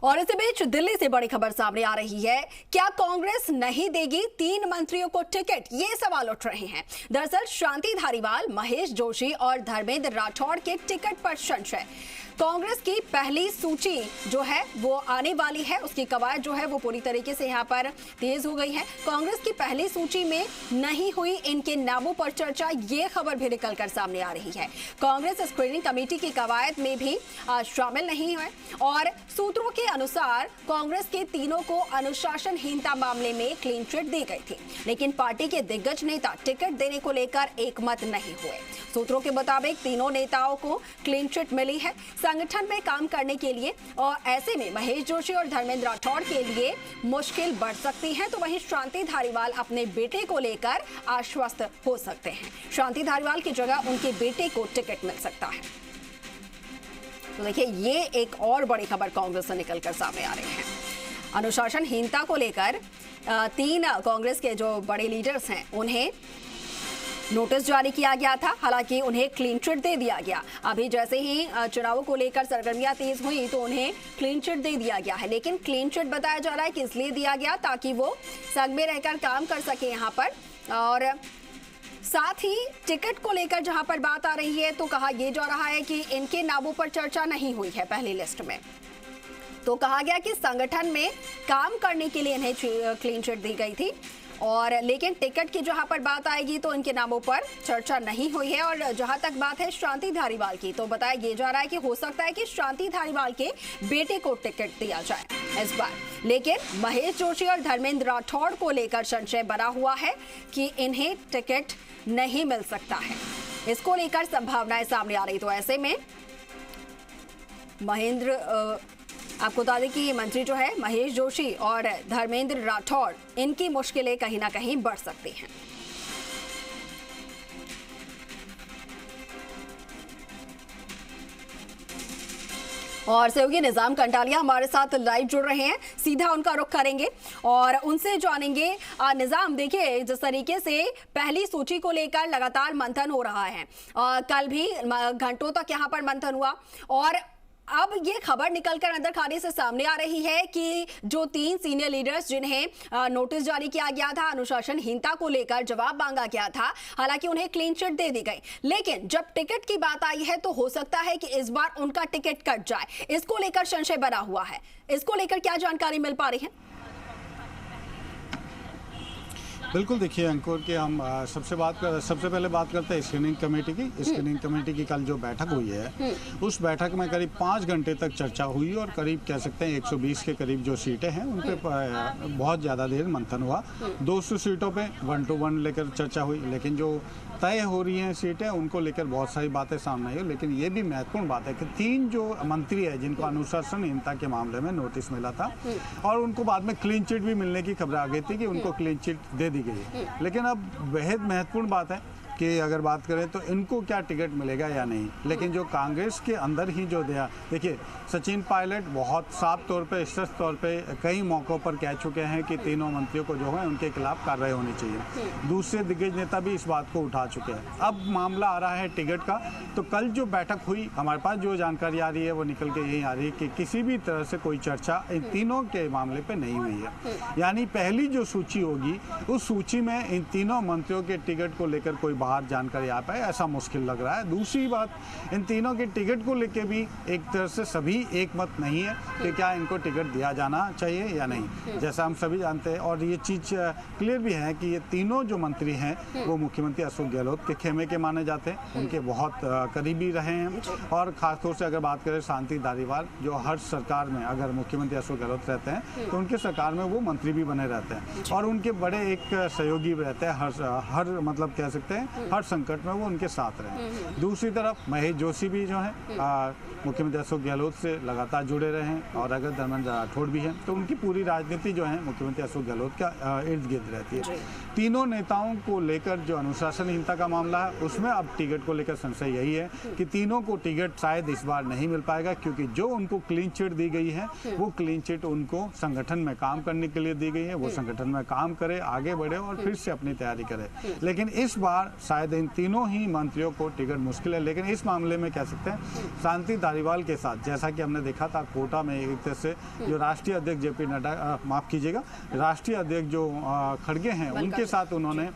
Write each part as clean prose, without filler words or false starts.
और इसी बीच दिल्ली से बड़ी खबर सामने आ रही है। क्या कांग्रेस नहीं देगी 3 मंत्रियों को टिकट? ये सवाल उठ रहे हैं। दरअसल शांति धारीवाल, महेश जोशी और धर्मेंद्र राठौड़ के टिकट पर संशय। कांग्रेस की पहली सूची जो है वो आने वाली है, उसकी कवायद जो है वो पूरी तरीके से यहाँ पर तेज हो गई है। कांग्रेस की पहली सूची में नहीं हुई इनके नामों पर चर्चा, ये खबर भी निकलकर सामने आ रही है। कांग्रेस स्क्रीनिंग कमेटी की कवायद में भी शामिल नहीं हुए और सूत्रों के अनुसार कांग्रेस के तीनों को अनुशासनहीनता मामले में क्लीन चिट दी गई थी, लेकिन पार्टी के दिग्गज नेता टिकट देने को लेकर एकमत नहीं हुए। सूत्रों के मुताबिक तीनों नेताओं को क्लीन चिट मिली है संगठन में काम करने के लिए, और ऐसे में महेश जोशी और धर्मेंद्र राठौड़ के लिए मुश्किल बढ़ सकती है। तो वहीं शांति धारीवाल अपने बेटे को लेकर आश्वस्त हो सकते हैं। शांति धारीवाल की जगह उनके बेटे को टिकट मिल सकता है। तो देखिए, ये एक और बड़ी खबर कांग्रेस से निकलकर सामने आ रही है। अनुशासनहीनता को लेकर 3 कांग्रेस के जो बड़े लीडर्स हैं उन्हें नोटिस जारी किया गया था, हालांकि उन्हें क्लीन चिट दे दिया गया। अभी जैसे ही चुनावों को लेकर सरगर्मियां तेज हुई तो उन्हें क्लीन चिट दे दिया गया है, लेकिन क्लीन चिट बताया जा रहा है कि इसलिए दिया गया ताकि वो संघ में रहकर काम कर सके यहाँ पर। और साथ ही टिकट को लेकर जहां पर बात आ रही है तो कहा यह जा रहा है कि इनके नामों पर चर्चा नहीं हुई है पहली लिस्ट में। तो कहा गया कि संगठन में काम करने के लिए इन्हें क्लीन चिट दी गई थी, और लेकिन टिकट की जहां पर बात आएगी तो इनके नामों पर चर्चा नहीं हुई है। और जहां तक बात है शांति धारीवाल की, तो बताया ये जा रहा है कि हो सकता है कि शांति धारीवाल के बेटे को टिकट दिया जाए इस बार, लेकिन महेश जोशी और धर्मेंद्र राठौड़ को लेकर संशय बना हुआ है कि इन्हें टिकट नहीं मिल सकता है। इसको लेकर संभावनाएं सामने आ रही। तो ऐसे में आपको बता दें कि मंत्री जो है महेश जोशी और धर्मेंद्र राठौड़, इनकी मुश्किलें कहीं ना कहीं बढ़ सकती हैं। और सहयोगी निजाम कंटालिया हमारे साथ लाइव जुड़ रहे हैं, सीधा उनका रुख करेंगे और उनसे जानेंगे। निजाम, देखिए जिस तरीके से पहली सूची को लेकर लगातार मंथन हो रहा है, कल भी घंटों तक यहाँ पर मंथन हुआ, और अब ये खबर निकलकर अंदर खाने से सामने आ रही है कि जो 3 सीनियर लीडर्स जिन्हें नोटिस जारी किया गया था, अनुशासनहीनता को लेकर जवाब मांगा गया था, हालांकि उन्हें क्लीन चिट दे दी गई, लेकिन जब टिकट की बात आई है तो हो सकता है कि इस बार उनका टिकट कट जाए। इसको लेकर संशय बना हुआ है, इसको लेकर क्या जानकारी मिल पा रही है? बिल्कुल, देखिए अंकुर के हम सबसे पहले बात करते हैं स्क्रीनिंग कमेटी की। स्क्रीनिंग कमेटी की कल जो बैठक हुई है, उस बैठक में करीब 5 घंटे तक चर्चा हुई और करीब कह सकते हैं 120 के करीब जो सीटें हैं उन पे बहुत ज़्यादा देर मंथन हुआ। 200 सीटों पे 1 to 1 लेकर चर्चा हुई, लेकिन जो तय हो रही हैं सीटें उनको लेकर बहुत सारी बातें सामने आई। लेकिन ये भी महत्वपूर्ण बात है कि 3 जो मंत्री है जिनको अनुशासनहीनता के मामले में नोटिस मिला था और उनको बाद में क्लीन चिट भी मिलने की खबर आ गई थी कि उनको क्लीन चिट दे दी गई है। लेकिन अब बेहद महत्वपूर्ण बात है कि अगर बात करें तो इनको क्या टिकट मिलेगा या नहीं। लेकिन जो कांग्रेस के अंदर ही जो देखिए सचिन पायलट बहुत साफ तौर पे, स्पष्ट तौर पे कई मौक़ों पर कह चुके हैं कि तीनों मंत्रियों को जो है उनके खिलाफ कार्रवाई होनी चाहिए। दूसरे दिग्गज नेता भी इस बात को उठा चुके हैं। अब मामला आ रहा है टिकट का। तो कल जो बैठक हुई, हमारे पास जो जानकारी आ रही है वो निकल के यही आ रही है कि किसी भी तरह से कोई चर्चा इन तीनों के मामले पर नहीं हुई है। यानी पहली जो सूची होगी उस सूची में इन तीनों मंत्रियों के टिकट को लेकर कोई बाहर जानकारी आ पाए ऐसा मुश्किल लग रहा है। दूसरी बात, इन तीनों के टिकट को लेकर भी एक तरह से सभी एक मत नहीं है कि क्या इनको टिकट दिया जाना चाहिए या नहीं, जैसा हम सभी जानते हैं। और ये चीज़ क्लियर भी है कि ये तीनों जो मंत्री हैं वो मुख्यमंत्री अशोक गहलोत के खेमे के माने जाते हैं, उनके बहुत करीबी रहे हैं। और ख़ासतौर से अगर बात करें शांति धारीवाल, जो हर सरकार में अगर मुख्यमंत्री अशोक गहलोत रहते हैं तो उनके सरकार में वो मंत्री भी बने रहते हैं और उनके बड़े एक सहयोगी भी रहते हैं। हर मतलब कह सकते हैं हर संकट में वो उनके साथ रहे। दूसरी तरफ महेश जोशी भी जो है मुख्यमंत्री अशोक गहलोत से लगातार जुड़े रहे हैं, और अगर धर्मेंद्र राठौड़ भी हैं तो उनकी पूरी राजनीति जो है मुख्यमंत्री अशोक गहलोत का इर्द गिर्द रहती है। तीनों नेताओं को लेकर जो अनुशासनहीनता का मामला है उसमें अब टिकट को लेकर संशय यही है कि तीनों को टिकट शायद इस बार नहीं मिल पाएगा, क्योंकि जो उनको क्लीन चिट दी गई है वो क्लीन चिट उनको संगठन में काम करने के लिए दी गई है। वो संगठन में काम करे, आगे बढ़े और फिर से अपनी तैयारी करे। लेकिन इस बार शायद इन तीनों ही मंत्रियों को टिकट मुश्किल है। लेकिन इस मामले में कह सकते हैं शांति धारीवाल के साथ, जैसा कि हमने देखा था कोटा में, एक तरह से जो राष्ट्रीय अध्यक्ष जेपी नड्डा, माफ कीजिएगा, राष्ट्रीय अध्यक्ष जो खड़गे हैं, उनके साथ उन्होंने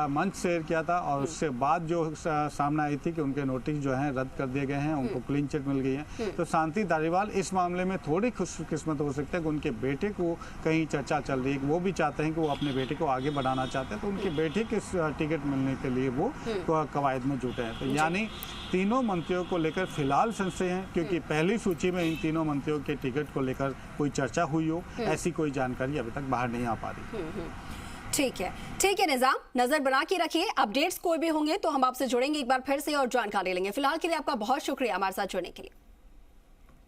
मंच शेयर किया था और उससे बाद जो सामने आई थी कि उनके नोटिस जो हैं रद्द कर दिए गए हैं, उनको क्लीन चिट मिल गई है। तो शांति धारीवाल इस मामले में थोड़ी खुशकिस्मत हो सकते हैं कि उनके बेटे को कहीं चर्चा चल रही है, वो भी चाहते हैं कि वो अपने बेटे को आगे बढ़ाना चाहते हैं, तो उनके बेटे के टिकट मिलने के लिए वो कवायद में जुटे हैं। तो यानी तीनों मंत्रियों को लेकर फिलहाल संशय है, क्योंकि पहली सूची में इन तीनों मंत्रियों के टिकट को लेकर कोई चर्चा हुई हो, ऐसी कोई जानकारी अभी तक बाहर नहीं आ पा रही। ठीक है निजाम, नजर बना के रखिए, अपडेट्स कोई भी होंगे तो हम आपसे जुड़ेंगे एक बार फिर से और जानकारी लेंगे। फिलहाल के लिए आपका बहुत शुक्रिया हमारे साथ जुड़ने के लिए।